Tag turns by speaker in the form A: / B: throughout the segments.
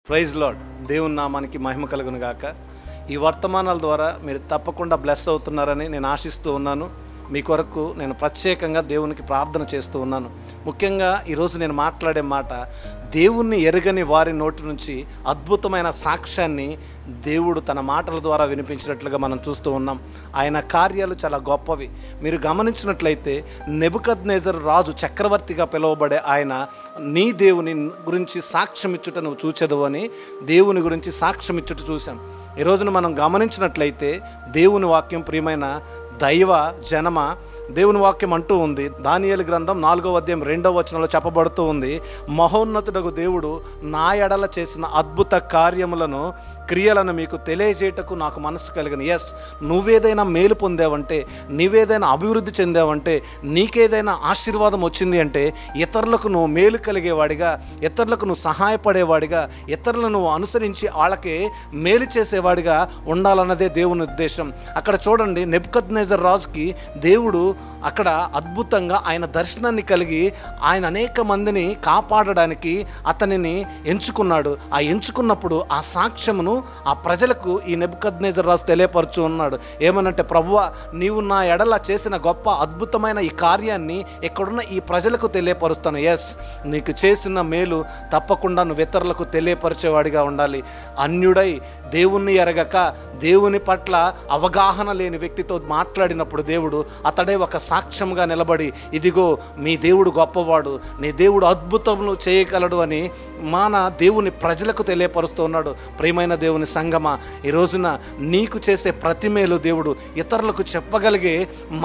A: Praise lord. దేవుని నామానికి మహిమ కలుగును గాక. ఈ వర్తమానాల ద్వారా మీరు తప్పకుండా బ్లెస్ అవుతున్నారని నేను ఆశిస్తూ ఉన్నాను. మీ కొరకు నేను ప్రత్యేకంగా దేవునికి ప్రార్థన చేస్తూ ఉన్నాను. ముఖ్యంగా ఈరోజు నేను మాట్లాడే మాట, దేవుణ్ణి ఎరగని వారి నోటి నుంచి అద్భుతమైన సాక్ష్యాన్ని దేవుడు తన మాటల ద్వారా వినిపించినట్లుగా మనం చూస్తూ ఉన్నాం. ఆయన కార్యాలు చాలా గొప్పవి. మీరు గమనించినట్లయితే నెబుకద్నెజరు రాజు చక్రవర్తిగా పిలువబడే ఆయన, నీ దేవుని గురించి సాక్ష్యం ఇచ్చుట నువ్వు చూచెదవు అని దేవుని గురించి సాక్ష్యం ఇచ్చుట చూశాం. ఈ రోజున మనం గమనించినట్లయితే దేవుని వాక్యం, ప్రియమైన దైవ జనమ, దేవుని వాక్యం అంటూ ఉంది. దానియేలు గ్రంథం 4వ అధ్యాయం 2వ వచనంలో చెప్పబడుతూ ఉంది, మహోన్నతుడగు దేవుడు నా ఎడల చేసిన అద్భుత కార్యములను, క్రియలను మీకు తెలియజేయటకు నాకు మనసు కలిగిన. ఎస్, నువ్వేదైనా మేలు పొందావంటే, నీవేదైనా అభివృద్ధి చెందావంటే, నీకేదైనా ఆశీర్వాదం వచ్చింది అంటే, ఇతరులకు నువ్వు మేలు కలిగేవాడిగా, ఇతరులకు నువ్వు సహాయపడేవాడిగా, ఇతరులను నువ్వు అనుసరించి వాళ్ళకి మేలు చేసేవాడిగా ఉండాలన్నదే దేవుని ఉద్దేశం. అక్కడ చూడండి, నెబుకద్నెజరు రాజుకి దేవుడు అక్కడ అద్భుతంగా ఆయన దర్శనాన్ని కలిగి ఆయన అనేక మందిని కాపాడడానికి అతనిని ఎంచుకున్నాడు. ఆ ఎంచుకున్నప్పుడు ఆ సాక్ష్యమును ఆ ప్రజలకు ఈ నెబుకద్నెజరు రాజు తెలియపరుచు ఉన్నాడు. ఏమనంటే, ప్రభువా, నీవు నా ఎడల చేసిన గొప్ప అద్భుతమైన ఈ కార్యాన్ని ఇక్కడున్న ఈ ప్రజలకు తెలియపరుస్తాను. ఎస్, నీకు చేసిన మేలు తప్పకుండా నువ్వు ఇతరులకు తెలియపరిచేవాడిగా ఉండాలి. అన్యుడై దేవుణ్ణి ఎరగక దేవుని పట్ల అవగాహన లేని వ్యక్తితో మాట్లాడినప్పుడు దేవుడు అతడే ఒక సాక్ష్యంగా నిలబడి, ఇదిగో మీ దేవుడు గొప్పవాడు, నీ దేవుడు అద్భుతములు చేయగలడు అని మన దేవుని ప్రజలకు తెలియపరుస్తూ ఉన్నాడు. ప్రియమైన దేవుని సంగమా, ఈ రోజున నీకు చేసే ప్రతి మేలు దేవుడు ఇతరులకు చెప్పగలిగే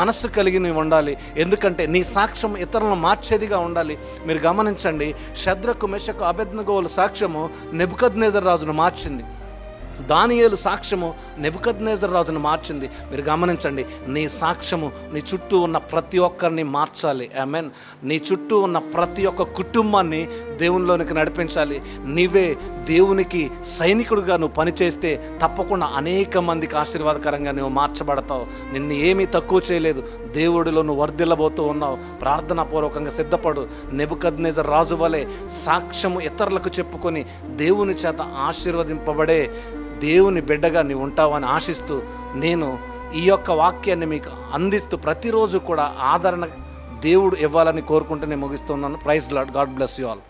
A: మనస్సు కలిగి నీవు ఉండాలి. ఎందుకంటే నీ సాక్ష్యం ఇతరులను మార్చేదిగా ఉండాలి. మీరు గమనించండి, షద్రకు, మెషకు, అబేద్నెగోల సాక్ష్యము నెబుకద్నెజరు రాజును మార్చింది. దానియేలు సాక్ష్యము నెబుకద్నెజరు రాజును మార్చింది. మీరు గమనించండి, నీ సాక్ష్యము నీ చుట్టూ ఉన్న ప్రతి ఒక్కరిని మార్చాలి. ఆమేన్. నీ చుట్టూ ఉన్న ప్రతి ఒక్క కుటుంబాన్ని దేవునిలోనికి నడిపించాలి. నీవే దేవునికి సైనికుడిగా నువ్వు పనిచేస్తే తప్పకుండా అనేక మందికి ఆశీర్వాదకరంగా నువ్వు మార్చబడతావు. నిన్ను ఏమీ తక్కువ చేయలేదు. దేవుడిలో నువ్వు వర్ధిల్లబోతూ ఉన్నావు. ప్రార్థనాపూర్వకంగా సిద్ధపడు. నెబుకద్నెజరు రాజు వలె సాక్ష్యము ఇతరులకు చెప్పుకొని దేవుని చేత ఆశీర్వదింపబడే దేవుని బిడ్డగా నీవు ఉంటావని ఆశిస్తూ, నేను ఈ యొక్క వాక్యాన్ని మీకు అందిస్తూ ప్రతిరోజు కూడా ఆదరణ దేవుడు ఇవ్వాలని కోరుకుంటూ నేను ముగిస్తున్నాను. Praise Lord. God bless you all.